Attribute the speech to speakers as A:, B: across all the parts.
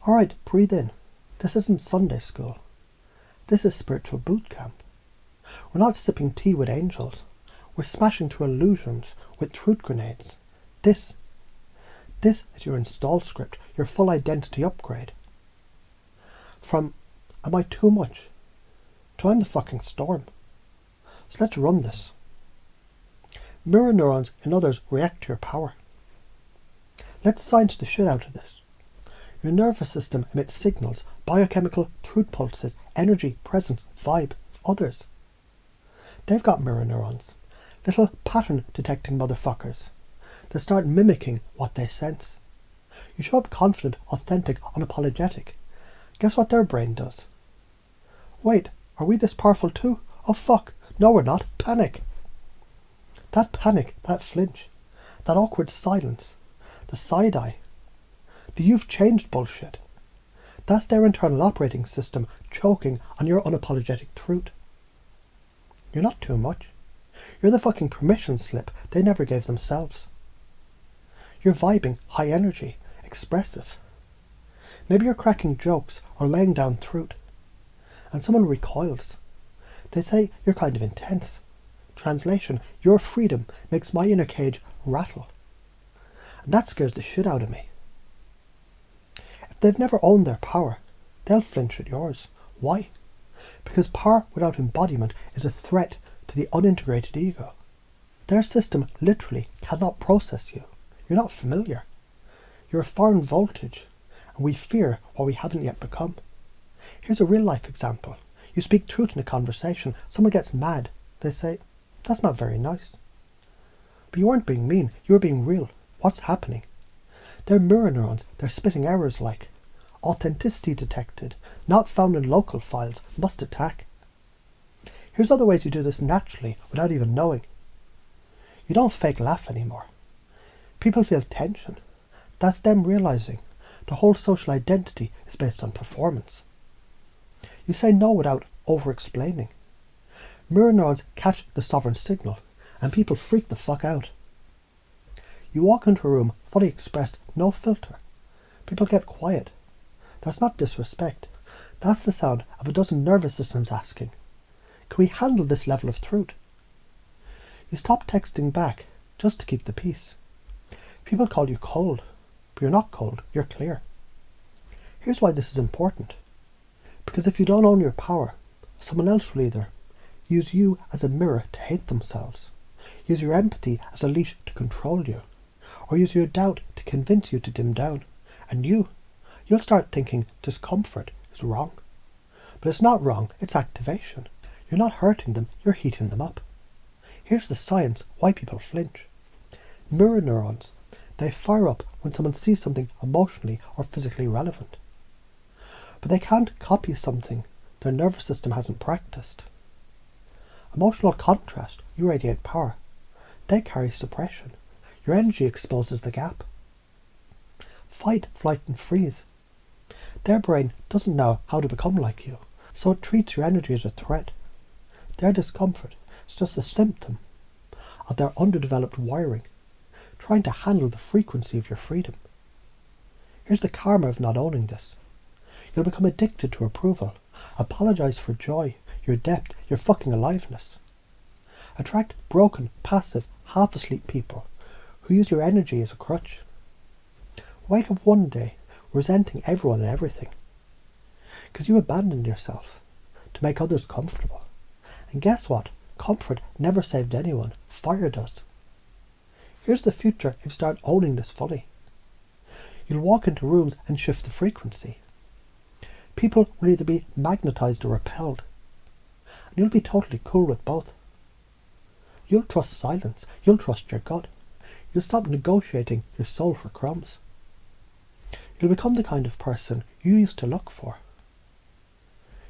A: Alright, breathe in. This isn't Sunday school. This is spiritual boot camp. We're not sipping tea with angels. We're smashing through illusions with truth grenades. This is your install script, your full identity upgrade. From, am I too much, to I'm the fucking storm. So let's run this. Mirror neurons in others react to your power. Let's science the shit out of this. Your nervous system emits signals, biochemical truth pulses, energy, presence, vibe, others. They've got mirror neurons, little pattern detecting motherfuckers. They start mimicking what they sense. You show up confident, authentic, unapologetic. Guess what their brain does? Wait, are we this powerful too? Oh fuck, no we're not. Panic. That panic, that flinch, that awkward silence, the side eye, the you've changed bullshit. That's their internal operating system choking on your unapologetic truth. You're not too much. You're the fucking permission slip they never gave themselves. You're vibing, high energy, expressive. Maybe you're cracking jokes or laying down truth. And someone recoils. They say you're kind of intense. Translation, your freedom makes my inner cage rattle. And that scares the shit out of me. If they've never owned their power, they'll flinch at yours. Why? Because power without embodiment is a threat to the unintegrated ego. Their system literally cannot process you. You're not familiar. You're a foreign voltage, and we fear what we haven't yet become. Here's a real-life example. You speak truth in a conversation, someone gets mad. They say, that's not very nice. But you weren't being mean, you were being real. What's happening? They're mirror neurons, they're spitting errors like authenticity detected, not found in local files, must attack. Here's other ways you do this naturally without even knowing. You don't fake laugh anymore. People feel tension. That's them realizing the whole social identity is based on performance. You say no without over-explaining. Mirror neurons catch the sovereign signal and people freak the fuck out. You walk into a room fully expressed, no filter. People get quiet. That's not disrespect. That's the sound of a dozen nervous systems asking, can we handle this level of truth? You stop texting back just to keep the peace. People call you cold, but you're not cold, you're clear. Here's why this is important. Because if you don't own your power, someone else will either use you as a mirror to hate themselves, use your empathy as a leash to control you, or use your doubt to convince you to dim down. And you'll start thinking discomfort is wrong. But it's not wrong, it's activation. You're not hurting them, you're heating them up. Here's the science why people flinch. Mirror neurons, they fire up when someone sees something emotionally or physically relevant. But they can't copy something their nervous system hasn't practiced. Emotional contrast, you radiate power. They carry suppression. Your energy exposes the gap. Fight, flight and freeze. Their brain doesn't know how to become like you, so it treats your energy as a threat. Their discomfort is just a symptom of their underdeveloped wiring, trying to handle the frequency of your freedom. Here's the karma of not owning this. You'll become addicted to approval, apologize for joy, your depth, your fucking aliveness. Attract broken, passive, half-asleep people who use your energy as a crutch. Wake up one day resenting everyone and everything because you abandoned yourself to make others comfortable. And guess what? Comfort never saved anyone. Fire does. Here's the future if you start owning this fully. You'll walk into rooms and shift the frequency. People will either be magnetized or repelled. And you'll be totally cool with both. You'll trust silence. You'll trust your gut. You'll stop negotiating your soul for crumbs. You'll become the kind of person you used to look for.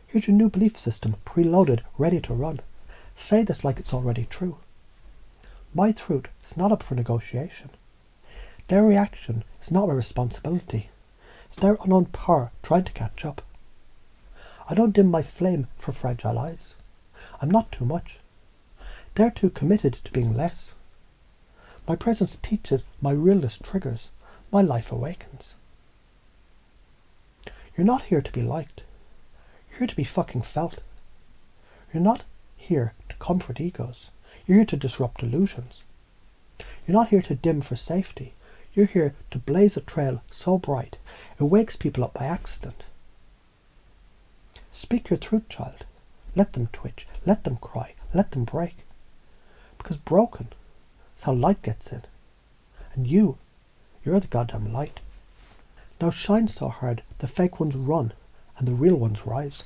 A: Here's your new belief system, preloaded, ready to run. Say this like it's already true. My truth is not up for negotiation. Their reaction is not my responsibility. It's their unknown power trying to catch up. I don't dim my flame for fragile eyes. I'm not too much. They're too committed to being less. My presence teaches, my realness triggers, my life awakens. You're not here to be liked. You're here to be fucking felt. You're not here to comfort egos. You're here to disrupt illusions. You're not here to dim for safety. You're here to blaze a trail so bright it wakes people up by accident. Speak your truth, child. Let them twitch. Let them cry. Let them break. Because broken is how light gets in. And you're the goddamn light. Now shine so hard the fake ones run and the real ones rise.